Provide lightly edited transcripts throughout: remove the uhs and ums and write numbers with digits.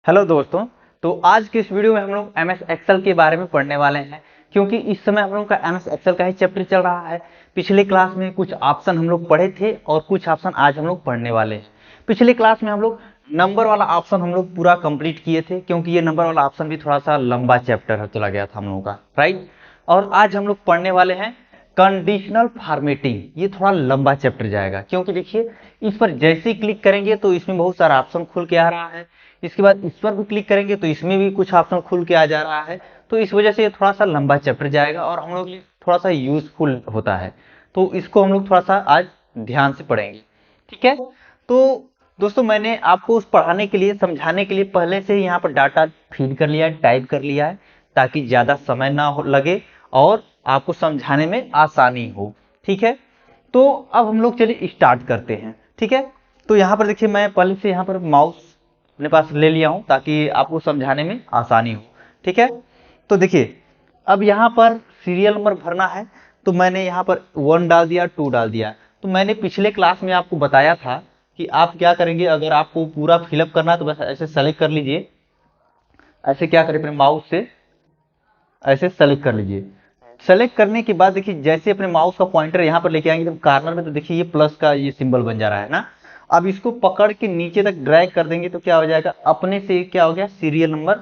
Hello दोस्तों। तो आज के इस वीडियो में हम लोग एमएस एक्सेल के बारे में पढ़ने वाले हैं, क्योंकि इस समय हम लोग का एमएस एक्सेल का ही चैप्टर चल रहा है। पिछले क्लास में कुछ ऑप्शन हम लोग पढ़े थे और कुछ ऑप्शन आज हम लोग पढ़ने वाले हैं। पिछले क्लास में हम लोग नंबर वाला ऑप्शन हम लोग पूरा कंप्लीट किए थे, क्योंकि ये नंबर वाला ऑप्शन भी थोड़ा सा लंबा चैप्टर चला गया था हम लोगों का, राइट। और आज हम लोग पढ़ने वाले हैं कंडीशनल फॉर्मेटिंग। ये थोड़ा लंबा चैप्टर जाएगा, क्योंकि देखिए इस पर जैसे ही क्लिक करेंगे तो इसमें बहुत सारा ऑप्शन खुल के आ रहा है। इसके बाद इस पर भी क्लिक करेंगे तो इसमें भी कुछ ऑप्शन खुल के आ जा रहा है। तो इस वजह से ये थोड़ा सा लंबा चैप्टर जाएगा और हम लोग के लिए थोड़ा सा यूजफुल होता है। तो इसको हम लोग थोड़ा सा आज ध्यान से पढ़ेंगे, ठीक है। तो दोस्तों, मैंने आपको उस पढ़ाने के लिए, समझाने के लिए पहले से ही यहाँ पर डाटा फीड कर लिया है, टाइप कर लिया है, ताकि ज्यादा समय ना लगे और आपको समझाने में आसानी हो, ठीक है। तो अब हम लोग चलिए स्टार्ट करते हैं, ठीक है। तो यहाँ पर देखिए, मैं पहले से यहाँ पर माउस अपने पास ले लिया हूँ ताकि आपको समझाने में आसानी हो, ठीक है। तो देखिए, अब यहाँ पर सीरियल नंबर भरना है, तो मैंने यहाँ पर 1 डाल दिया, 2 डाल दिया। तो मैंने पिछले क्लास में आपको बताया था कि आप क्या करेंगे, अगर आपको पूरा फिलअप करना है तो बस ऐसे सेलेक्ट कर लीजिए। ऐसे क्या करें, अपने माउस से ऐसे सेलेक्ट कर लीजिए। सेलेक्ट करने के बाद देखिए, जैसे अपने माउस का पॉइंटर यहाँ पर लेके आएंगे तो कार्नर में, तो देखिए ये प्लस का ये सिंबल बन जा रहा है ना। अब इसको पकड़ के नीचे तक ड्रैग कर देंगे तो क्या हो जाएगा, अपने से क्या हो गया, सीरियल नंबर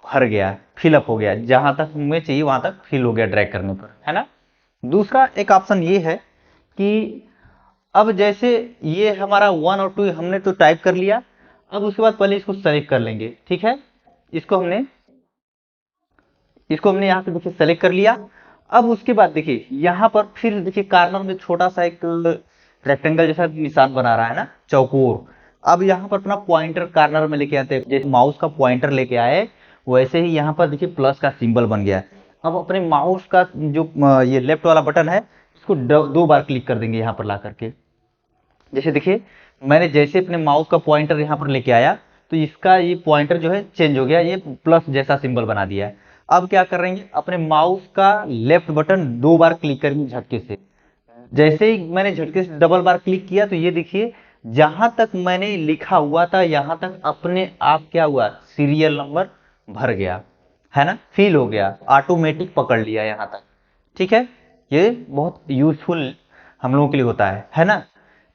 भर गया, फिलअप हो गया, जहां तक हमें चाहिए वहां तक फिल हो गया ड्रैग करने पर, है ना। दूसरा एक ऑप्शन ये है कि अब जैसे ये हमारा 1 और 2 हमने तो टाइप कर लिया। अब उसके बाद पहले इसको सेलेक्ट कर लेंगे, ठीक है। इसको हमने यहाँ से देखिए सेलेक्ट कर लिया। अब उसके बाद देखिए यहाँ पर फिर देखिए कार्नर में छोटा सा एक रेक्टेंगल जैसा निशान बना रहा है ना, चौकोर। अब यहाँ पर अपना पॉइंटर कार्नर में लेके आते हैं, जैसे माउस का पॉइंटर लेके आए वैसे ही यहाँ पर देखिए प्लस का सिंबल बन गया। अब अपने माउस का जो ये लेफ्ट वाला बटन है, इसको 2 बार क्लिक कर देंगे यहाँ पर ला करके। जैसे देखिए, मैंने जैसे अपने माउस का पॉइंटर यहाँ पर लेके आया तो इसका ये पॉइंटर जो है चेंज हो गया, ये प्लस जैसा सिंबल बना दिया है। अब क्या कर रहे हैं, अपने माउस का लेफ्ट बटन 2 बार क्लिक करेंगे झटके से। जैसे ही मैंने झटके से डबल बार क्लिक किया तो ये देखिए, जहां तक मैंने लिखा हुआ था यहां तक अपने आप क्या हुआ, सीरियल नंबर भर गया, है ना, फिल हो गया, ऑटोमेटिक पकड़ लिया यहां तक, ठीक है। ये बहुत यूजफुल हम लोगों के लिए होता है ना।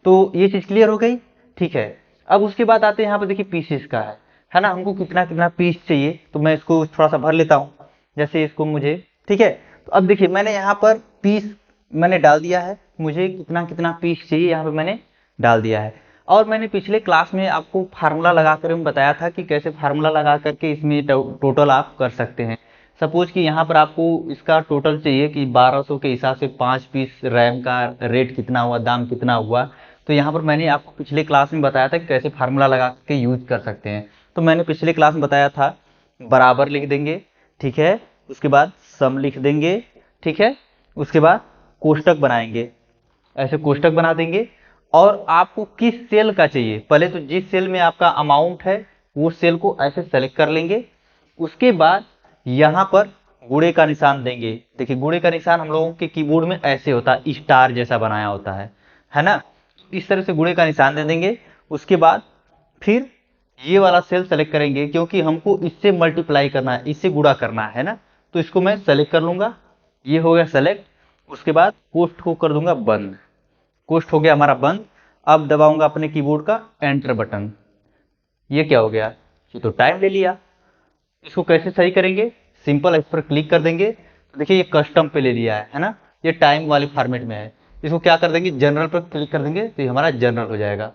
तो ये चीज क्लियर हो गई, ठीक है। अब उसके बाद आते हैं यहाँ पर देखिए पीसेस का है ना, हमको कितना कितना पीस चाहिए, तो मैं इसको थोड़ा सा भर लेता हूँ, जैसे इसको मुझे, ठीक है। तो अब देखिए, मैंने यहाँ पर पीस मैंने डाल दिया है, मुझे कितना कितना पीस चाहिए यहाँ पे मैंने डाल दिया है। और मैंने पिछले क्लास में आपको फार्मूला लगा कर बताया था कि कैसे फार्मूला लगा करके इसमें टोटल आप कर सकते हैं। सपोज कि यहाँ पर आपको इसका टोटल चाहिए कि 1200 के हिसाब से 5 पीस रैम का रेट कितना हुआ, दाम कितना हुआ। तो यहाँ पर मैंने आपको पिछले क्लास में बताया था कि कैसे फार्मूला लगा के यूज कर सकते हैं। तो मैंने पिछले क्लास में बताया था, बराबर लिख देंगे, ठीक है। उसके बाद सम लिख देंगे, ठीक है। उसके बाद कोष्टक बनाएंगे, ऐसे कोष्टक बना देंगे। और आपको किस सेल का चाहिए, पहले तो जिस सेल में आपका अमाउंट है वो सेल को ऐसे सेलेक्ट कर लेंगे। उसके बाद यहाँ पर गुणे का निशान देंगे। देखिए, गुणे का निशान हम लोगों के कीबोर्ड में ऐसे होता है, स्टार जैसा बनाया होता है ना। इस तरह से गुणे का निशान दे देंगे। उसके बाद फिर ये वाला सेल सेलेक्ट करेंगे, क्योंकि हमको इससे मल्टीप्लाई करना है, इससे गुणा करना है ना। तो इसको मैं सेलेक्ट कर लूंगा, ये हो गया सेलेक्ट। उसके बाद कोष्ठ को कर दूंगा बंद, कोष्ठ हो गया हमारा बंद। अब दबाऊंगा अपने कीबोर्ड का एंटर बटन, ये क्या हो गया, ये तो टाइम ले लिया। इसको कैसे सही करेंगे, सिंपल इस पर क्लिक कर देंगे तो देखिए ये कस्टम पे ले लिया है ना, ये टाइम वाले फॉर्मेट में है। इसको क्या कर देंगे, जनरल पर क्लिक कर देंगे तो ये हमारा जनरल हो जाएगा।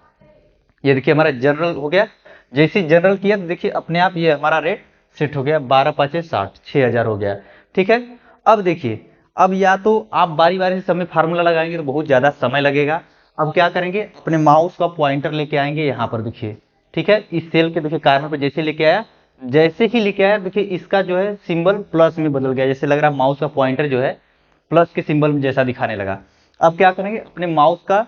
ये देखिए हमारा जनरल हो गया। जैसे जनरल किया तो देखिए अपने आप ये हमारा रेट सेट हो गया, 12 पाँचे 60, 6000 हो गया, ठीक है। अब देखिए, अब या तो आप बारी बारी से समय फार्मूला लगाएंगे तो बहुत ज्यादा समय लगेगा। अब क्या करेंगे, अपने माउस का पॉइंटर लेके आएंगे यहाँ पर देखिए, ठीक है। इस सेल के देखिए कार्नर पर जैसे लेके आया, जैसे ही लेके आया देखिए इसका जो है सिंबल प्लस में बदल गया, जैसे लग रहा है माउस का पॉइंटर जो है प्लस के सिंबल में जैसा दिखाने लगा। अब क्या करेंगे, अपने माउस का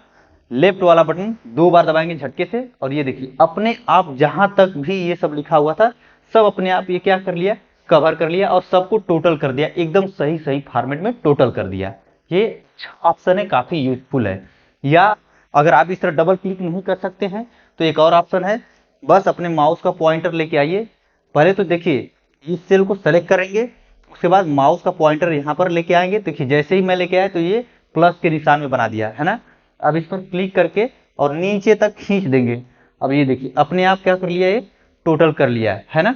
लेफ्ट वाला बटन 2 बार दबाएंगे झटके से, और ये देखिए अपने आप जहां तक भी ये सब लिखा हुआ था सब अपने आप ये क्या कर लिया, कवर कर लिया और सबको टोटल कर दिया, एकदम सही सही फॉर्मेट में टोटल कर दिया। ये ऑप्शन है, काफी यूजफुल है। या अगर आप इस तरह डबल क्लिक नहीं कर सकते हैं तो एक और ऑप्शन है, बस अपने माउस का पॉइंटर लेके आइए, पहले तो देखिए इस सेल को सेलेक्ट करेंगे, उसके बाद माउस का पॉइंटर यहाँ पर लेके आएंगे। देखिए जैसे ही मैं लेके आया तो ये प्लस के निशान में बना दिया है ना। अब इस पर क्लिक करके और नीचे तक खींच देंगे। अब ये देखिए अपने आप क्या कर लिया, ये टोटल कर लिया है ना।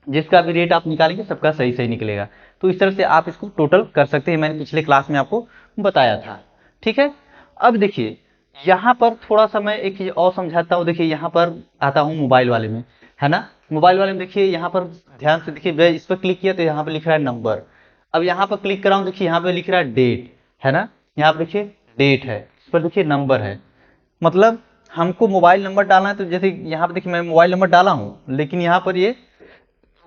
जिसका भी रेट आप निकालेंगे सबका सही सही निकलेगा। तो इस तरह से आप इसको टोटल कर सकते हैं, मैंने पिछले क्लास में आपको बताया था। ठीक है, अब देखिए यहाँ पर थोड़ा सा मैं एक चीज और समझाता हूँ। देखिए यहाँ पर आता हूँ मोबाइल वाले में, है ना। मोबाइल वाले में देखिए यहाँ पर ध्यान से देखिए, मैं इस पर क्लिक किया तो यहाँ पर लिख रहा है नंबर। अब यहाँ पर क्लिक कर रहा हूँ, देखिए यहाँ पे लिख रहा है डेट, है ना। यहाँ पर देखिए डेट है, इस पर देखिए नंबर है। मतलब हमको मोबाइल नंबर डालना है, तो जैसे यहाँ पर देखिए मैं मोबाइल नंबर डाला हूँ, लेकिन यहाँ पर ये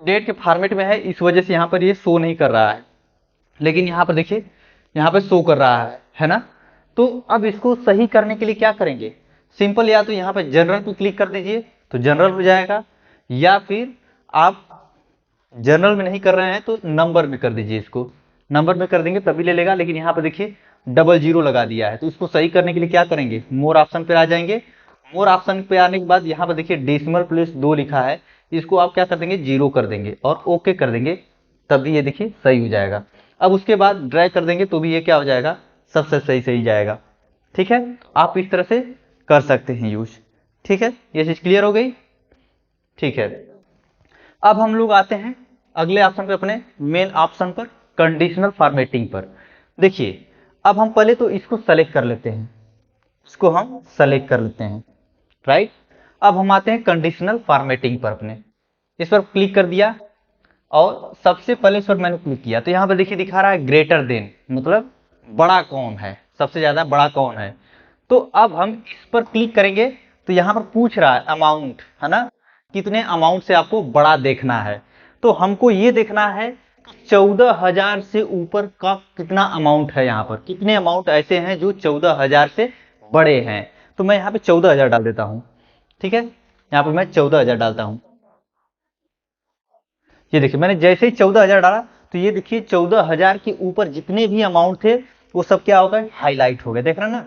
डेट के फॉर्मेट में है, इस वजह से यहाँ पर ये शो नहीं कर रहा है। लेकिन यहाँ पर देखिए यहाँ पर शो कर रहा है ना। तो अब इसको सही करने के लिए क्या करेंगे, सिंपल, या तो यहाँ पर जनरल पे क्लिक कर दीजिए तो जनरल हो जाएगा, या फिर आप जनरल में नहीं कर रहे हैं तो नंबर में कर दीजिए। इसको नंबर में कर देंगे तभी ले लेगा। लेकिन यहाँ पर देखिए 00 लगा दिया है, तो इसको सही करने के लिए क्या करेंगे, मोर ऑप्शन पे आ जाएंगे। मोर ऑप्शन पे आने के बाद यहाँ पर देखिए डेसिमल प्लेस 2 लिखा है, इसको आप क्या कर देंगे, 0 कर देंगे और ओके कर देंगे, तभी ये देखिए सही हो जाएगा। अब उसके बाद ड्रैग कर देंगे तो भी ये क्या हो जाएगा, सबसे सही सही जाएगा। ठीक है, आप इस तरह से कर सकते हैं यूज। ठीक है, ये चीज क्लियर हो गई। ठीक है, अब हम लोग आते हैं अगले ऑप्शन पे, अपने मेन ऑप्शन पर, कंडीशनल फॉर्मेटिंग पर। देखिए अब हम पहले तो इसको सेलेक्ट कर लेते हैं, इसको हम सेलेक्ट कर लेते हैं, राइट। अब हम आते हैं कंडीशनल फॉर्मेटिंग पर, अपने इस पर क्लिक कर दिया और सबसे पहले इस पर मैंने क्लिक किया तो यहाँ पर देखिए दिखा रहा है ग्रेटर देन, मतलब बड़ा कौन है, सबसे ज्यादा बड़ा कौन है। तो अब हम इस पर क्लिक करेंगे तो यहाँ पर पूछ रहा है अमाउंट, है ना, कितने अमाउंट से आपको बड़ा देखना है। तो हमको ये देखना है 14,000 से ऊपर का कितना अमाउंट है, यहाँ पर कितने अमाउंट ऐसे हैं जो 14,000 से बड़े हैं। तो मैं यहाँ पे 14,000 डाल देता हूँ। ठीक है, यहाँ पर मैं 14,000 डालता हूँ। ये देखिए मैंने जैसे ही 14,000 डाला तो ये देखिए 14,000 के ऊपर जितने भी अमाउंट थे वो सब क्या हो गए, हाईलाइट हो गए, देख रहे हैं ना।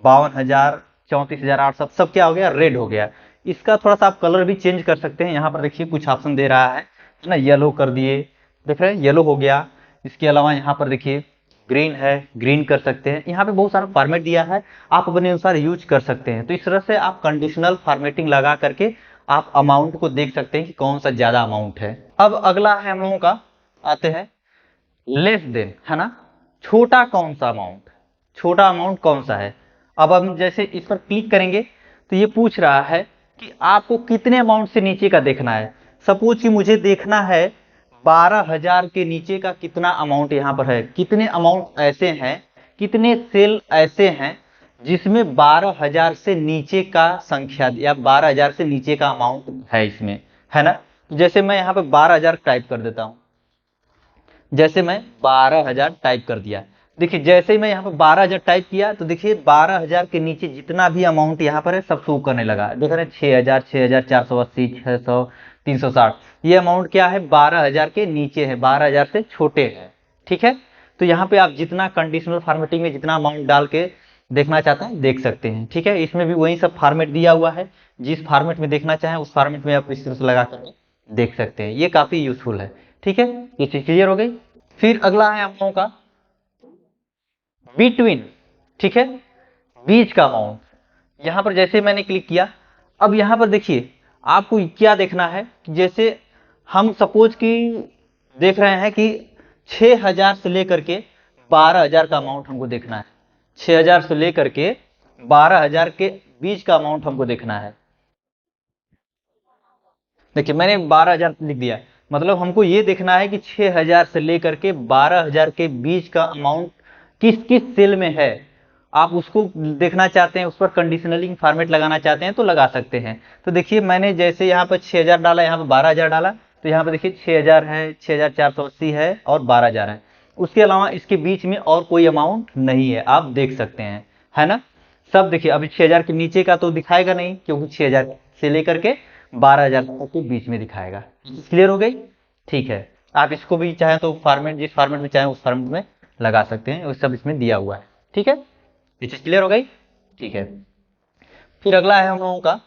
52,000, 34,008 सब क्या हो गया, रेड हो गया। इसका थोड़ा सा आप कलर भी चेंज कर सकते हैं। यहाँ पर देखिए कुछ ऑप्शन दे रहा है ना, येलो कर दिए, देख रहे हैं येलो हो गया। इसके अलावा यहाँ पर देखिए ग्रीन है, ग्रीन कर सकते हैं। यहाँ पे बहुत सारा फॉर्मेट दिया है, आप अपने अनुसार यूज कर सकते हैं। तो इस तरह से आप कंडीशनल फॉर्मेटिंग लगा करके आप अमाउंट को देख सकते हैं कि कौन सा ज्यादा अमाउंट है। अब अगला है हम लोगों का, आते हैं लेस देन, है ना, छोटा कौन सा अमाउंट, छोटा अमाउंट कौन सा है। अब हम जैसे इस पर क्लिक करेंगे तो ये पूछ रहा है कि आपको कितने अमाउंट से नीचे का देखना है। सपोज कि मुझे देखना है 12,000 के नीचे का कितना अमाउंट यहाँ पर है, कितने अमाउंट ऐसे हैं, कितने सेल ऐसे हैं जिसमें 12,000 से नीचे का संख्या या 12,000 से नीचे का अमाउंट है इसमें, है ना। जैसे मैं यहाँ पे 12,000 टाइप कर देता हूँ, जैसे मैं 12,000 टाइप कर दिया। देखिए जैसे ही मैं यहाँ पे 12,000 टाइप किया तो देखिए 12,000 के नीचे जितना भी अमाउंट यहाँ पर है सब शो करने लगा। देख रहे हैं 6,000, 6,480, 600, 360, ये अमाउंट क्या है, 12,000 के नीचे है, 12,000 से छोटे है। ठीक है, तो यहाँ पे आप जितना कंडीशनल फॉर्मेटिंग में जितना अमाउंट डाल के देखना चाहते हैं देख सकते हैं। ठीक है, इसमें भी वही सब फॉर्मेट दिया हुआ है, जिस फॉर्मेट में देखना चाहें उस फॉर्मेट में आप इस तरह से लगा करके देख सकते हैं। ये काफी यूजफुल है। ठीक है, ये चीज क्लियर हो गई। फिर अगला है आप लोगों का बिटवीन। ठीक है, बीच का अमाउंट। यहां पर जैसे मैंने क्लिक किया, अब यहां पर देखिए आपको क्या देखना है कि जैसे हम सपोज कि देख रहे हैं कि 6,000 से लेकर के 12,000 का अमाउंट हमको देखना है। 6,000 से लेकर के 12,000 के बीच का अमाउंट हमको देखना है। देखिए मैंने 12,000 लिख दिया, मतलब हमको ये देखना है कि 6,000 से लेकर के 12,000 के बीच का अमाउंट किस किस सेल में है। आप उसको देखना चाहते हैं, उस पर कंडीशनलिंग फॉर्मेट लगाना चाहते हैं तो लगा सकते हैं। तो देखिए मैंने जैसे यहाँ पर 6,000 डाला, यहाँ पर 12,000 डाला, तो यहाँ पर देखिए 6,000 है, 6,480 है और 12,000 है। उसके अलावा इसके बीच में और कोई अमाउंट नहीं है, आप देख सकते हैं, है ना। सब देखिए अभी 6,000 के नीचे का तो दिखाएगा नहीं, क्योंकि 6,000 से लेकर के 12,000 तक के बीच में दिखाएगा। क्लियर हो गई। ठीक है, आप इसको भी चाहें तो फॉर्मेट, जिस फॉर्मेट में चाहें उस फॉर्मेट में लगा सकते हैं, वो सब इसमें दिया हुआ है। ठीक है, ये चीज क्लियर हो गई। ठीक है, फिर अगला है हम लोगों का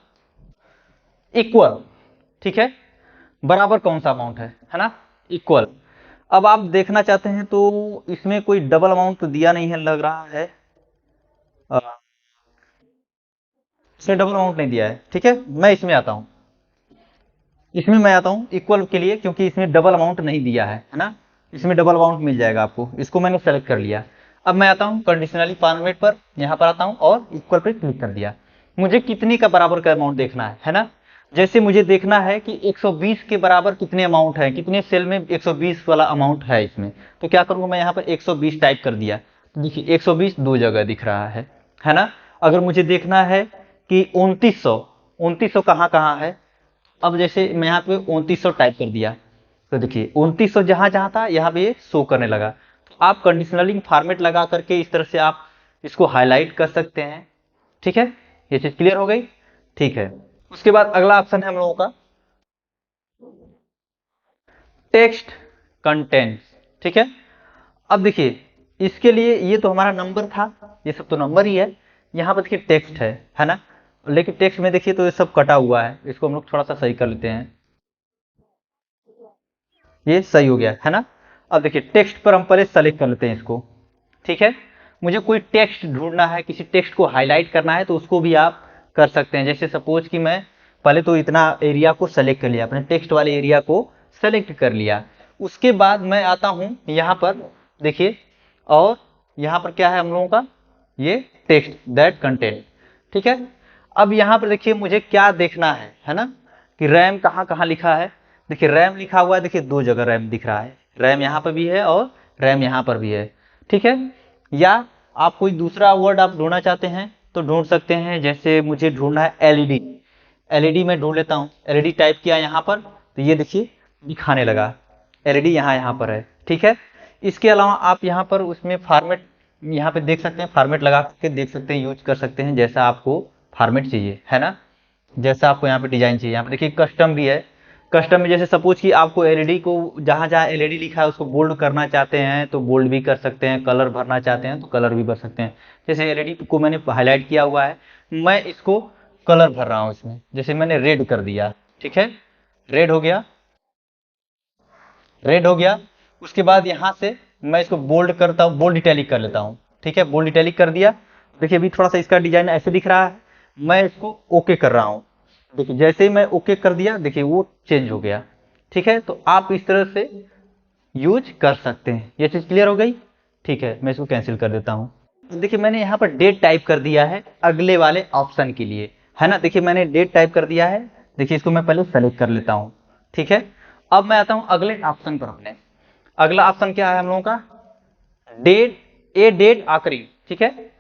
इक्वल। ठीक है, बराबर कौन सा अमाउंट है ना, इक्वल। अब आप देखना चाहते हैं तो इसमें कोई डबल अमाउंट तो दिया नहीं है लग रहा है, अ, इसमें डबल अमाउंट नहीं दिया है। ठीक है, मैं इसमें आता हूँ, इसमें मैं आता हूँ इक्वल के लिए, क्योंकि इसमें डबल अमाउंट नहीं दिया है ना, इसमें डबल अमाउंट मिल जाएगा आपको, इसको मैंने सेलेक्ट कर लिया। अब मैं आता हूँ कंडीशनली फॉर्मेट पर, यहाँ पर आता हूँ और इक्वल पर क्लिक कर दिया। मुझे कितने का बराबर का अमाउंट देखना है ना, जैसे मुझे देखना है कि 120 के बराबर कितने अमाउंट है, कितने सेल में 120 वाला अमाउंट है इसमें, तो क्या करूंगा मैं यहाँ पर 120 टाइप कर दिया। तो देखिए 120 दो जगह दिख रहा है ना। अगर मुझे देखना है कि 2900, 2900 कहाँ कहाँ है, अब जैसे मैं यहाँ पे 2900 टाइप कर दिया, तो देखिए 2900 जहां जहां था यहाँ पे ये शो करने लगा। तो आप कंडीशनलिंग फॉर्मेट लगा करके इस तरह से आप इसको हाईलाइट कर सकते हैं। ठीक है, ये चीज क्लियर हो गई। ठीक है, उसके बाद अगला ऑप्शन है हम लोगों का टेक्स्ट कंटेंट। ठीक है, अब देखिए इसके लिए ये तो हमारा नंबर था, ये सब तो नंबर ही है। यहाँ पर देखिए टेक्स्ट है ना, लेकिन टेक्स्ट में देखिए तो ये सब कटा हुआ है, इसको हम लोग थोड़ा सा सही कर लेते हैं, ये सही हो गया है ना। अब देखिए टेक्स्ट पर हम पहले सेलेक्ट कर लेते हैं इसको। ठीक है, मुझे कोई टेक्स्ट ढूंढना है, किसी टेक्स्ट को हाईलाइट करना है तो उसको भी आप कर सकते हैं। जैसे सपोज कि मैं पहले तो इतना एरिया को सेलेक्ट कर लिया, अपने टेक्स्ट वाले एरिया को सेलेक्ट कर लिया, उसके बाद मैं आता हूं यहाँ पर देखिए, और यहाँ पर क्या है हम लोगों का, ये टेक्स्ट दैट कंटेंट। ठीक है, अब यहाँ पर देखिए मुझे क्या देखना है ना, कि रैम कहाँ कहाँ लिखा है। देखिए रैम लिखा हुआ है, देखिए दो जगह रैम दिख रहा है, रैम यहाँ पर भी है और रैम यहाँ पर भी है। ठीक है, या आप कोई दूसरा वर्ड आप ढूंढना चाहते हैं तो ढूंढ सकते हैं, जैसे मुझे ढूंढना है एलईडी, एलईडी में ढूंढ लेता हूँ, एलईडी टाइप किया यहाँ पर तो ये देखिए दिखाने लगा, एलईडी यहाँ यहाँ पर है। ठीक है, इसके अलावा आप यहाँ पर उसमें फॉर्मेट यहाँ पे देख सकते हैं, फॉर्मेट लगा के देख सकते हैं, यूज कर सकते हैं जैसा आपको फॉर्मेट चाहिए है ना, जैसा आपको यहाँ पे डिजाइन चाहिए। यहाँ पे देखिए कस्टम भी है, कस्टम में जैसे सपोज कि आपको एलईडी को जहाँ जहाँ एलईडी लिखा है उसको बोल्ड करना चाहते हैं तो बोल्ड भी कर सकते हैं, कलर भरना चाहते हैं तो कलर भी भर सकते हैं। जैसे एलईडी को मैंने हाईलाइट किया हुआ है, मैं इसको कलर भर रहा हूँ इसमें, जैसे मैंने रेड कर दिया। ठीक है, रेड हो गया, रेड हो गया। उसके बाद यहाँ से मैं इसको बोल्ड करता हूँ, बोल्ड इटैलिक कर लेता हूँ। ठीक है, बोल्ड इटैलिक कर दिया। देखिए अभी थोड़ा सा इसका डिजाइन ऐसे दिख रहा है, मैं इसको ओके कर रहा हूँ। देखिए जैसे ही मैं ओके कर दिया देखिए वो चेंज हो गया। ठीक है, तो आप इस तरह से यूज कर सकते हैं। ये चीज क्लियर हो गई। ठीक है, मैं इसको कैंसिल कर देता हूँ। देखिए मैंने यहाँ पर डेट टाइप कर दिया है अगले वाले ऑप्शन के लिए, है ना। देखिए मैंने डेट टाइप कर दिया है, देखिए इसको मैं पहले सेलेक्ट कर लेता हूँ। ठीक है, अब मैं आता हूँ अगले ऑप्शन पर अपने। अगला ऑप्शन क्या है हम लोगों का, डेट, ए डेट आखिरी। ठीक है,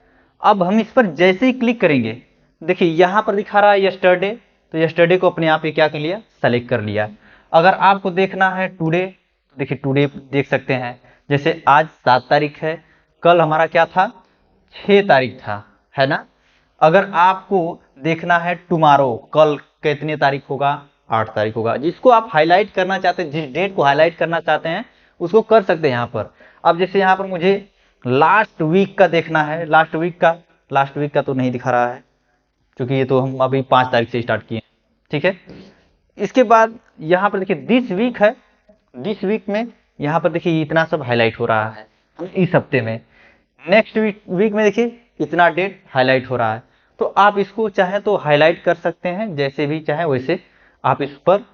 अब हम इस पर जैसे ही क्लिक करेंगे देखिए यहाँ पर दिखा रहा है यस्टरडे, तो यस्टरडे को अपने आप ही क्या कर लिया, सेलेक्ट कर लिया। अगर आपको देखना है टुडे, देखिए टुडे देख सकते हैं, जैसे आज 7 तारीख है, कल हमारा क्या था, 6 तारीख था, है ना। अगर आपको देखना है टुमारो, कल कितने तारीख होगा, 8 तारीख होगा। जिसको आप हाईलाइट करना चाहते हैं, जिस डेट को हाईलाइट करना चाहते हैं उसको कर सकते हैं यहाँ पर। अब जैसे यहाँ पर मुझे लास्ट वीक का देखना है, लास्ट वीक का तो नहीं दिखा रहा है क्योंकि ये तो हम अभी 5 तारीख से स्टार्ट किए। ठीक है, इसके बाद यहाँ पर देखिए दिस वीक है, दिस वीक में यहाँ पर देखिए इतना सब हाईलाइट हो रहा है इस हफ्ते में। नेक्स्ट वीक में देखिए इतना डेट हाईलाइट हो रहा है। तो आप इसको चाहे तो हाईलाइट कर सकते हैं, जैसे भी चाहे वैसे आप इस पर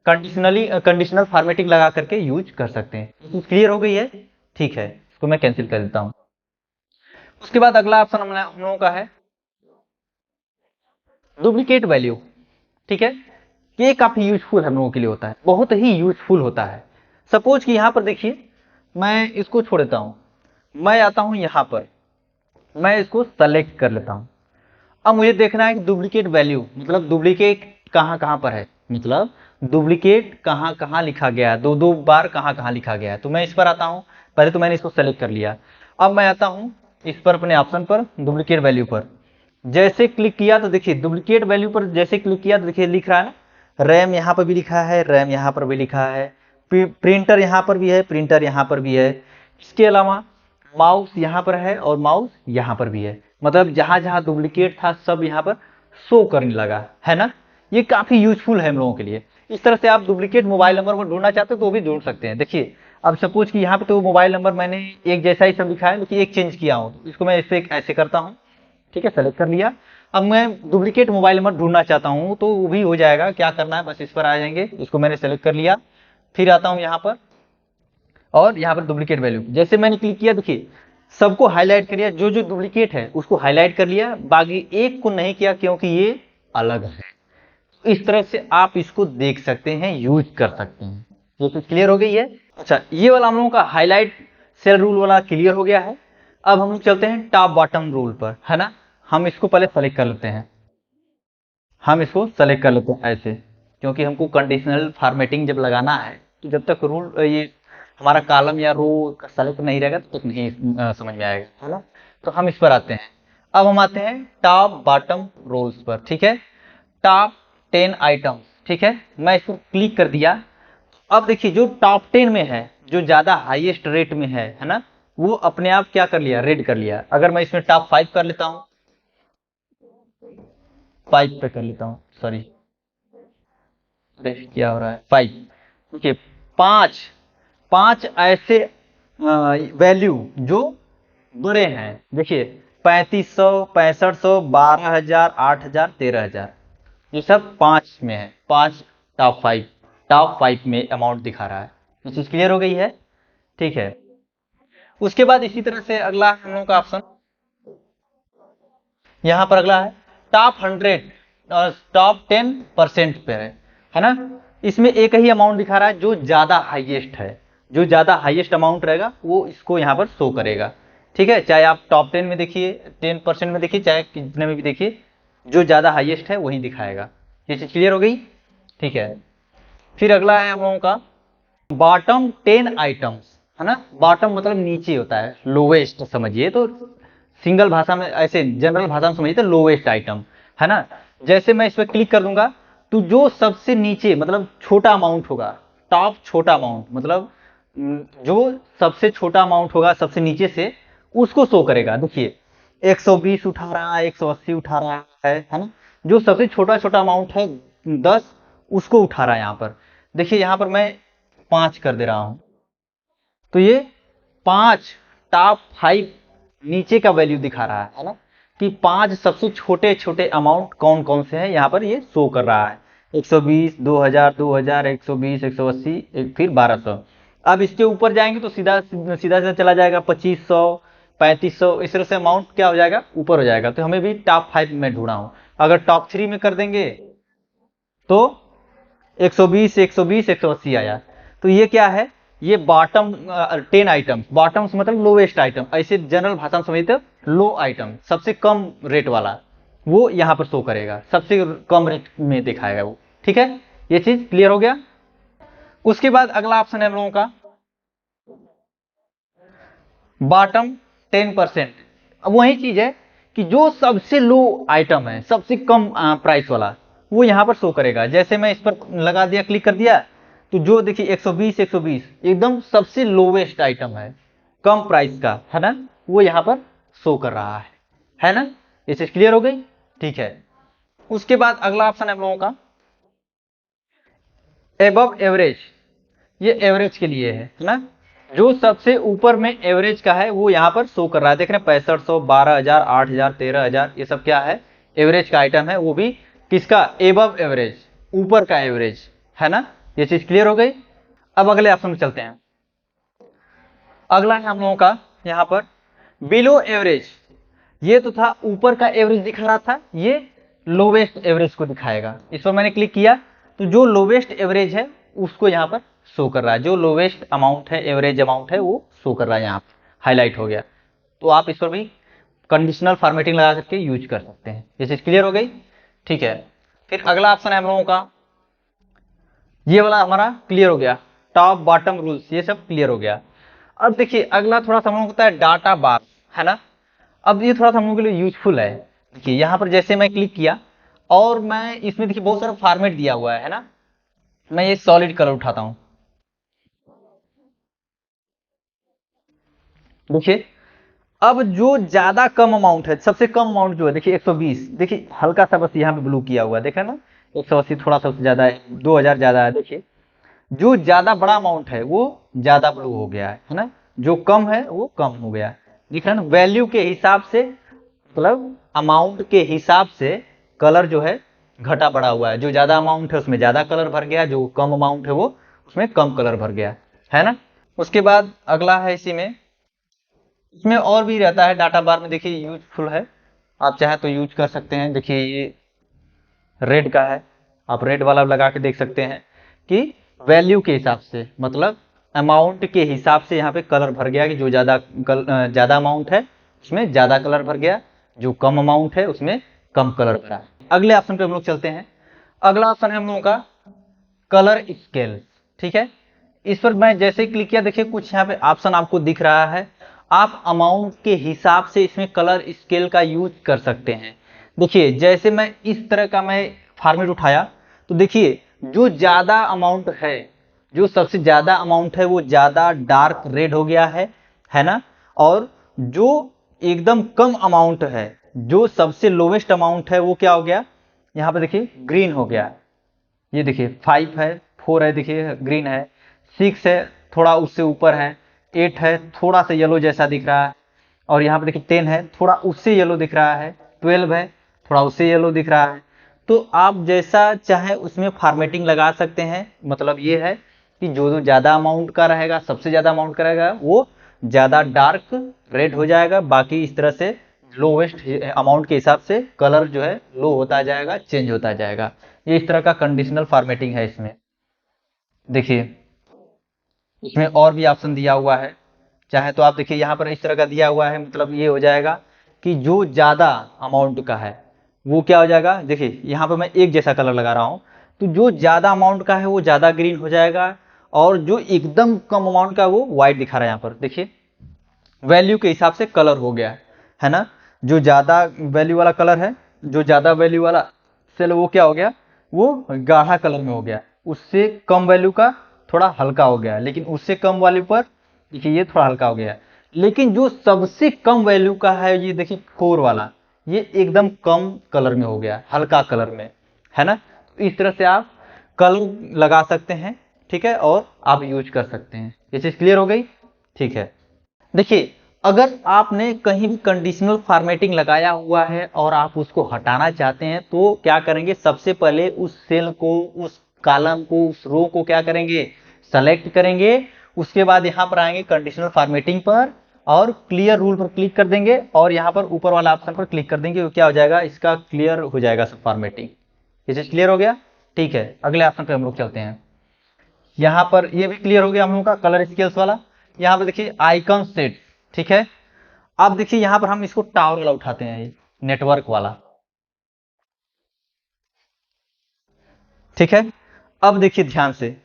कंडीशनल फॉर्मेटिंग लगा करके यूज कर सकते हैं। तो क्लियर हो गई है। ठीक है, इसको मैं कैंसिल कर देता हूँ। उसके बाद अगला ऑप्शन हम लोगों का है डुप्लीकेट वैल्यू। ठीक है, ये काफी यूजफुल हम लोगों के लिए होता है, बहुत ही यूजफुल होता है। सपोज कि यहाँ पर देखिए मैं इसको छोड़ देता हूँ, मैं आता हूँ यहाँ पर, मैं इसको सेलेक्ट कर लेता हूँ। अब मुझे देखना है कि डुप्लीकेट वैल्यू मतलब डुप्लीकेट कहाँ कहाँ पर है, मतलब डुप्लीकेट कहाँ कहाँ लिखा गया है, दो दो बार कहाँ कहाँ लिखा गया है। तो मैं इस पर आता हूँ, पहले तो मैंने इसको सेलेक्ट कर लिया। अब मैं आता हूँ इस पर अपने ऑप्शन पर डुप्लीकेट वैल्यू पर, जैसे क्लिक किया तो देखिए डुप्लीकेट वैल्यू पर जैसे क्लिक किया तो देखिए लिख रहा है ना, रैम यहाँ पर भी लिखा है, रैम यहाँ पर भी लिखा है, प्रिंटर यहाँ पर भी है, प्रिंटर यहाँ पर भी है। इसके अलावा माउस यहाँ पर है और माउस यहाँ पर भी है, मतलब जहां जहां डुप्लीकेट था सब यहाँ पर शो करने लगा, है ना। ये काफी यूजफुल है हम लोगों के लिए। इस तरह से आप डुप्लीकेट मोबाइल नंबर को ढूंढना चाहते हो तो वो भी ढूंढ सकते हैं। देखिए अब सपोज कि यहाँ पे तो मोबाइल नंबर मैंने एक जैसा ही सब लिखा है, लेकिन एक चेंज किया हूँ, इसको मैं इस पे ऐसे करता हूँ, ठीक है, सेलेक्ट कर लिया। अब मैं डुप्लीकेट मोबाइल नंबर ढूंढना चाहता हूँ तो वो भी हो जाएगा। क्या करना है, बस इस पर आ जाएंगे, इसको मैंने सेलेक्ट कर लिया, फिर आता हूँ यहाँ पर और यहाँ पर डुप्लीकेट वैल्यू जैसे मैंने क्लिक किया, देखिए सबको हाईलाइट कर लिया, जो जो डुप्लीकेट है उसको हाईलाइट कर लिया, बाकी एक को नहीं किया क्योंकि ये अलग है। इस तरह से आप इसको देख सकते हैं, यूज कर सकते हैं। ये तो क्लियर हो गई है। अच्छा, ये वाला हम लोगों का हाईलाइट सेल रूल वाला क्लियर हो गया है। अब हम लोग चलते हैं टॉप बॉटम रूल पर, है ना। हम इसको पहले सेलेक्ट कर लेते हैं, हम इसको सेलेक्ट कर लेते हैं ऐसे, क्योंकि हमको कंडीशनल फॉर्मेटिंग जब लगाना है तो जब तक रूल ये हमारा कॉलम या रो सेलेक्ट नहीं रहेगा तब तक नहीं समझ में आएगा, है ना। तो हम इस पर आते हैं। अब हम आते हैं टॉप बॉटम रोल्स पर, ठीक है, टॉप 10 आइटम्स, ठीक है। मैं इसको क्लिक कर दिया। अब देखिए जो टॉप 10 में है, जो ज्यादा हाईएस्ट रेट में है ना, वो अपने आप क्या कर लिया, रेड कर लिया। अगर मैं इसमें टॉप 5 कर लेता हूँ, 5 पे कर लेता हूँ, सॉरी क्या हो रहा है, 5, देखिए 5 5 ऐसे वैल्यू जो बड़े हैं, देखिए 3500, 6500, 12,000, 8,000, 13,000, ये सब 5 में है, 5 टॉप 5 में अमाउंट दिखा रहा है। ये चीज क्लियर हो गई है, ठीक है। उसके बाद इसी तरह से अगला हम लोगों का ऑप्शन यहाँ पर अगला है टॉप 100 और टॉप 10% पे है ना। इसमें एक ही अमाउंट दिखा रहा है, जो ज्यादा हाईएस्ट है, जो ज्यादा हाईएस्ट अमाउंट रहेगा वो इसको यहाँ पर शो करेगा, ठीक है। चाहे आप टॉप 10 में देखिए, 10% में देखिए, चाहे कितने में भी देखिए, जो ज्यादा हाईएस्ट है वही दिखाएगा। ये चीज क्लियर हो गई, ठीक है। फिर अगला है हम लोगों का बॉटम 10 आइटम्स, है ना। बॉटम मतलब नीचे होता है, लोवेस्ट समझिए, तो सिंगल भाषा में ऐसे जनरल भाषा में समझिए तो लोवेस्ट आइटम, है ना। जैसे मैं इस पर क्लिक कर दूंगा तो जो सबसे नीचे मतलब छोटा अमाउंट होगा, टॉप छोटा अमाउंट मतलब जो सबसे छोटा अमाउंट होगा सबसे नीचे से, उसको शो करेगा। देखिए 120 उठा रहा है, 180 उठा रहा है ना। जो सबसे छोटा छोटा अमाउंट है 10, उसको उठा रहा है यहाँ पर। देखिए यहाँ पर मैं 5 कर दे रहा हूं, तो ये 5 टॉप 5 नीचे का वैल्यू दिखा रहा है ना, कि 5 सबसे छोटे छोटे अमाउंट कौन कौन से हैं यहाँ पर ये शो कर रहा है। 120, 2000, 2000, 120, 180, फिर 1200। अब इसके ऊपर जाएंगे तो सीधा सीधा सीधा चला जाएगा 2500, 3500, इस तरह से अमाउंट क्या हो जाएगा, ऊपर हो जाएगा। तो हमें भी टॉप 5 में ढूंढा हूं। अगर टॉप 3 में कर देंगे तो 120, 120, 180 आया। तो ये क्या है, ये बॉटम 10 आइटम, बॉटम्स मतलब लोवेस्ट आइटम, ऐसे जनरल भाषा में समझिए तो लो आइटम, सबसे कम रेट वाला, वो यहाँ पर शो करेगा, सबसे कम रेट में दिखाएगा वो, ठीक है। ये चीज क्लियर हो गया। उसके बाद अगला ऑप्शन है हम लोगों का बॉटम 10%। अब वही चीज है कि जो सबसे लो आइटम है, सबसे कम प्राइस वाला, वो यहां पर शो करेगा। जैसे मैं इस पर लगा दिया, क्लिक कर दिया, तो जो देखिए 120, 120 एकदम सबसे लोवेस्ट आइटम है, कम प्राइस का, है ना, वो यहां पर शो कर रहा है ना। ये चीज क्लियर हो गई, ठीक है। उसके बाद अगला ऑप्शन है हम लोगों का एबव एवरेज। ये एवरेज के लिए है ना। जो सबसे ऊपर में एवरेज का है वो यहाँ पर शो कर रहा है, देख रहे हैं 6500, 12,000, 8,000, 13,000, ये सब क्या है, एवरेज का आइटम है, वो भी किसका, एबव एवरेज, ऊपर का एवरेज, है ना। ये चीज क्लियर हो गई। अब अगले ऑप्शन में चलते हैं। अगला है हम लोगों का यहाँ पर बिलो एवरेज। ये तो था ऊपर का एवरेज दिखा रहा था, ये लोवेस्ट एवरेज को दिखाएगा। इस पर मैंने क्लिक किया तो जो लोवेस्ट एवरेज है उसको यहाँ पर शो कर रहा है, जो लोवेस्ट अमाउंट है, एवरेज अमाउंट है, वो शो कर रहा है, यहाँ पर हाईलाइट हो गया। तो आप इस पर भी कंडीशनल फॉर्मेटिंग लगा करके यूज कर सकते हैं। ये चीज क्लियर हो गई, ठीक है। फिर अगला ऑप्शन है हम लोगों का, ये वाला हमारा क्लियर हो गया, टॉप बॉटम रूल्स, ये सब क्लियर हो गया। अब देखिए अगला थोड़ा सा हम लोग होता है डाटा बार, है ना। अब ये थोड़ा सा हम लोगों के लिए यूजफुल है। देखिए यहाँ पर जैसे मैं क्लिक किया और मैं इसमें देखिए बहुत सारा फॉर्मेट दिया हुआ है ना। मैं ये सॉलिड कलर उठाता हूं, देखिए अब जो ज्यादा कम अमाउंट है, सबसे कम अमाउंट जो है देखिए 120, देखिए हल्का सा बस यहाँ पे ब्लू किया हुआ है, देख रहे हैं ना, 180 थोड़ा सा ज़्यादा है, 2000 ज़्यादा है। देखिए जो ज़्यादा बड़ा अमाउंट है वो ज़्यादा ब्लू हो गया है ना, जो कम है वो कम हो गया है। दिख रहा है ना, वैल्यू के हिसाब से, मतलब अमाउंट के हिसाब से कलर जो है घटा बढ़ा हुआ है। जो ज़्यादा अमाउंट है उसमें ज़्यादा कलर भर गया, जो कम अमाउंट है वो उसमें कम कलर भर गया, है ना। उसके बाद अगला है इसी में, इसमें और भी रहता है डाटा बार में। देखिए यूजफुल है, आप चाहे तो यूज कर सकते हैं। देखिए ये रेड का है, आप रेड वाला लगा के देख सकते हैं कि वैल्यू के हिसाब से, मतलब अमाउंट के हिसाब से यहाँ पे कलर भर गया कि जो ज़्यादा अमाउंट है उसमें ज़्यादा कलर भर गया, जो कम अमाउंट है उसमें कम कलर भरा। अगले ऑप्शन पे हम लोग चलते हैं। अगला ऑप्शन है हम लोगों का कलर स्केल। ठीक है, इस पर मैं जैसे ही क्लिक किया, देखिए कुछ यहाँ पे ऑप्शन आपको दिख रहा है। आप अमाउंट के हिसाब से इसमें कलर स्केल का यूज कर सकते हैं। देखिए जैसे मैं इस तरह का मैं फॉर्मेट उठाया, तो देखिए जो ज़्यादा अमाउंट है, जो सबसे ज़्यादा अमाउंट है वो ज़्यादा डार्क रेड हो गया है ना। और जो एकदम कम अमाउंट है, जो सबसे लोवेस्ट अमाउंट है वो क्या हो गया, यहाँ पे देखिए ग्रीन हो गया। ये देखिए 5 है, 4 है, देखिए ग्रीन है, 6 है थोड़ा उससे ऊपर है, 8 है थोड़ा सा येलो जैसा दिख रहा है, और यहाँ पे देखिए 10 है थोड़ा उससे येलो दिख रहा है, 12 है थोड़ा उससे येलो दिख रहा है। तो आप जैसा चाहे उसमें फॉर्मेटिंग लगा सकते हैं। मतलब ये है कि जो जो ज़्यादा अमाउंट का रहेगा, सबसे ज़्यादा अमाउंट का रहेगा वो ज़्यादा डार्क रेड हो जाएगा। बाकी इस तरह से लोवेस्ट अमाउंट के हिसाब से कलर जो है लो होता जाएगा, चेंज होता जाएगा। ये इस तरह का कंडीशनल फॉर्मेटिंग है इसमें। देखिए इसमें और भी ऑप्शन दिया हुआ है, चाहे तो आप देखिए यहाँ पर इस तरह का दिया हुआ है। मतलब ये हो जाएगा कि जो ज़्यादा अमाउंट का है वो क्या हो जाएगा, देखिए यहाँ पर मैं एक जैसा कलर लगा रहा हूँ, तो जो ज़्यादा अमाउंट का है वो ज़्यादा ग्रीन हो जाएगा, और जो एकदम कम अमाउंट का वो व्हाइट दिखा रहा है। यहाँ पर देखिए वैल्यू के हिसाब से कलर हो गया है ना। जो ज़्यादा वैल्यू वाला कलर है, जो ज़्यादा वैल्यू वाला सेल वो क्या हो गया, वो गाढ़ा कलर में हो गया। उससे कम वैल्यू का थोड़ा हल्का हो गया, लेकिन उससे कम वैल्यू पर देखिए ये थोड़ा हल्का हो गया। लेकिन जो सबसे कम वैल्यू का है, ये देखिए 4 वाला, ये एकदम कम कलर में हो गया, हल्का कलर में, है ना। तो इस तरह से आप कलर लगा सकते हैं, ठीक है, और आप यूज कर सकते हैं। ये चीज़ क्लियर हो गई, ठीक है। देखिए अगर आपने कहीं भी कंडीशनल फॉर्मेटिंग लगाया हुआ है और आप उसको हटाना चाहते हैं, तो क्या करेंगे, सबसे पहले उस सेल को, उस कॉलम को, उस रो को क्या करेंगे, सेलेक्ट करेंगे। उसके बाद यहाँ पर आएंगे कंडीशनल फॉर्मेटिंग पर और क्लियर रूल पर क्लिक कर देंगे, और यहाँ पर ऊपर वाला ऑप्शन पर क्लिक कर देंगे। तो क्या हो जाएगा, इसका क्लियर हो जाएगा सब फॉर्मेटिंग। ये चीज क्लियर हो गया, ठीक है। अगले ऑप्शन पे हम लोग चलते हैं। यहाँ पर ये भी क्लियर हो गया हम लोग का कलर स्केल्स वाला। यहाँ पर देखिए आइकन सेट, ठीक है। अब देखिए यहाँ पर हम इसको टावर वाला उठाते हैं, नेटवर्क वाला, ठीक है। अब देखिए ध्यान से,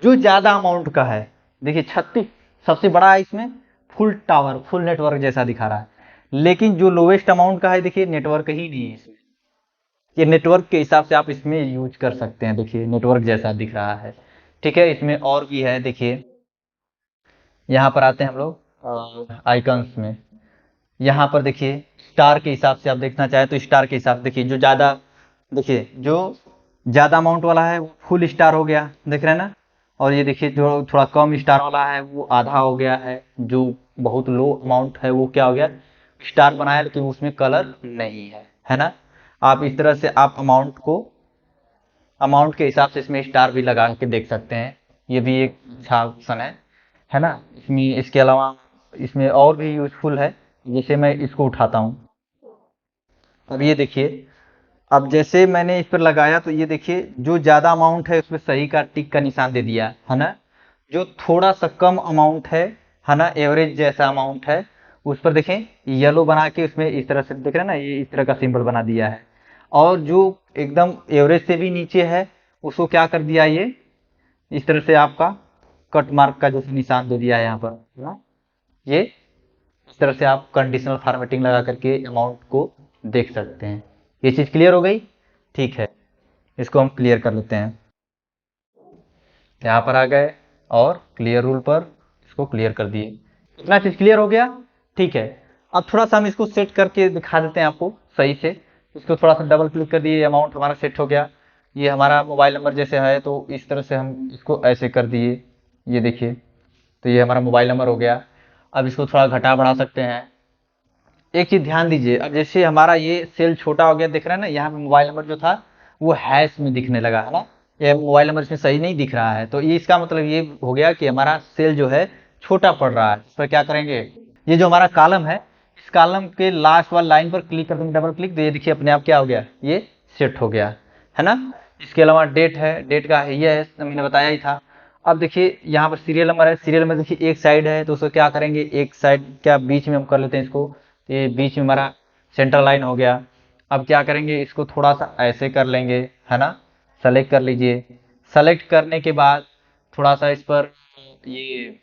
जो ज्यादा अमाउंट का है, देखिए 36 सबसे बड़ा है, इसमें फुल टावर, फुल नेटवर्क जैसा दिखा रहा है। लेकिन जो लोवेस्ट अमाउंट का है, देखिए नेटवर्क ही नहीं है इसमें। ये नेटवर्क के हिसाब से आप इसमें यूज कर सकते हैं। देखिए नेटवर्क जैसा दिख रहा है, ठीक है। इसमें और भी है, देखिए यहाँ पर आते हैं हम लोग आइकन्स में। यहाँ पर देखिए स्टार के हिसाब से आप देखना चाहें तो स्टार के हिसाब से देखिए, जो ज़्यादा, देखिए जो ज़्यादा अमाउंट वाला है वो फुल स्टार हो गया, देख रहे हैं ना। और ये देखिए जो थोड़ा कम स्टार वाला है वो आधा हो गया है। जो बहुत लो अमाउंट है वो क्या हो गया, स्टार बनाया लेकिन उसमें कलर नहीं है ना। आप इस तरह से आप अमाउंट के हिसाब से इसमें स्टार भी लगा के देख सकते हैं। ये भी एक अच्छा ऑप्शन है ना। इसमें इसके अलावा इसमें और भी यूजफुल है, जैसे मैं इसको उठाता हूँ। अब ये देखिए, अब जैसे मैंने इस पर लगाया तो ये देखिए जो ज़्यादा अमाउंट है उसमें सही का टिक का निशान दे दिया है ना। जो थोड़ा सा कम अमाउंट है ना, एवरेज जैसा अमाउंट है, उस पर देखें येलो बना के उसमें इस तरह से देख रहे हैं ना, ये इस तरह का सिंबल बना दिया है। और जो एकदम एवरेज से भी नीचे है उसको क्या कर दिया, ये इस तरह से आपका कट मार्क का जो निशान दे दिया है यहाँ पर ना। ये इस तरह से आप कंडीशनल फॉर्मेटिंग लगा करके अमाउंट को देख सकते हैं। ये चीज़ क्लियर हो गई, ठीक है। इसको हम क्लियर कर लेते हैं, यहाँ पर आ गए और क्लियर रूल पर इसको क्लियर कर दिए। इतना चीज़ क्लियर हो गया, ठीक है। अब थोड़ा सा हम इसको सेट करके दिखा देते हैं आपको सही से। इसको थोड़ा सा डबल क्लिक कर दिए, अमाउंट हमारा सेट हो गया। ये हमारा मोबाइल नंबर जैसे है, तो इस तरह से हम इसको ऐसे कर दिए, ये देखिए, तो ये हमारा मोबाइल नंबर हो गया। अब इसको थोड़ा घटा बढ़ा सकते हैं। एक चीज ध्यान दीजिए, अब जैसे हमारा ये सेल छोटा हो गया, दिख रहा है ना, यहाँ पे मोबाइल नंबर जो था वो हैश में दिखने लगा है ना, ये मोबाइल नंबर इसमें सही नहीं दिख रहा है, तो ये इसका मतलब ये हो गया कि हमारा सेल जो है छोटा पड़ रहा है। इस पर क्या करेंगे, ये जो हमारा कॉलम है, इस कॉलम के लास्ट वाली लाइन पर क्लिक कर देंगे, डबल क्लिक, तो ये देखिए अपने आप क्या हो गया, ये सेट हो गया है ना। इसके अलावा डेट है, डेट का ये है, मैंने बताया ही था। अब देखिए यहाँ पर सीरियल नंबर है, सीरियल नंबर देखिए एक साइड है, तो उसको क्या करेंगे, एक साइड क्या बीच में हम कर लेते हैं इसको, ये बीच में हमारा सेंटर लाइन हो गया। अब क्या करेंगे, इसको थोड़ा सा ऐसे कर लेंगे है ना, सेलेक्ट कर लीजिए। सेलेक्ट करने के बाद थोड़ा सा इस पर ये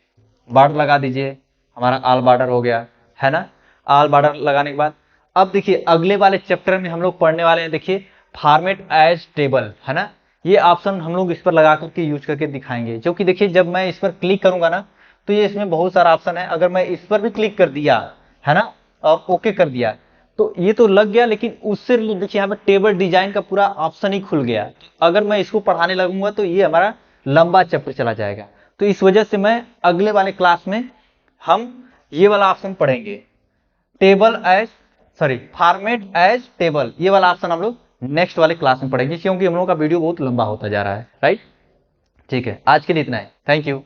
बॉर्डर लगा दीजिए, हमारा ऑल बॉर्डर हो गया है ना। ऑल बॉर्डर लगाने के बाद अब देखिए अगले वाले चैप्टर में हम लोग पढ़ने वाले हैं, देखिए फॉर्मेट एज टेबल है ना। ये ऑप्शन हम लोग इस पर लगा करके यूज करके दिखाएंगे, जो कि देखिए जब मैं इस पर क्लिक करूंगा ना, तो ये इसमें बहुत सारा ऑप्शन है। अगर मैं इस पर भी क्लिक कर दिया है ना और ओके कर दिया, तो ये तो लग गया, लेकिन उससे रिलेटेड देखिए यहाँ पे टेबल डिजाइन का पूरा ऑप्शन ही खुल गया। अगर मैं इसको पढ़ाने लगूंगा तो ये हमारा लंबा चैप्टर चला जाएगा। तो इस वजह से मैं अगले वाले क्लास में हम ये वाला ऑप्शन पढ़ेंगे, table as sorry format as table, ये वाला ऑप्शन हम लोग नेक्स्ट वाले क्लास में पढ़ेंगे, क्योंकि हम लोग का वीडियो बहुत लंबा होता जा रहा है, राइट। ठीक है, आज के लिए इतना है, थैंक यू।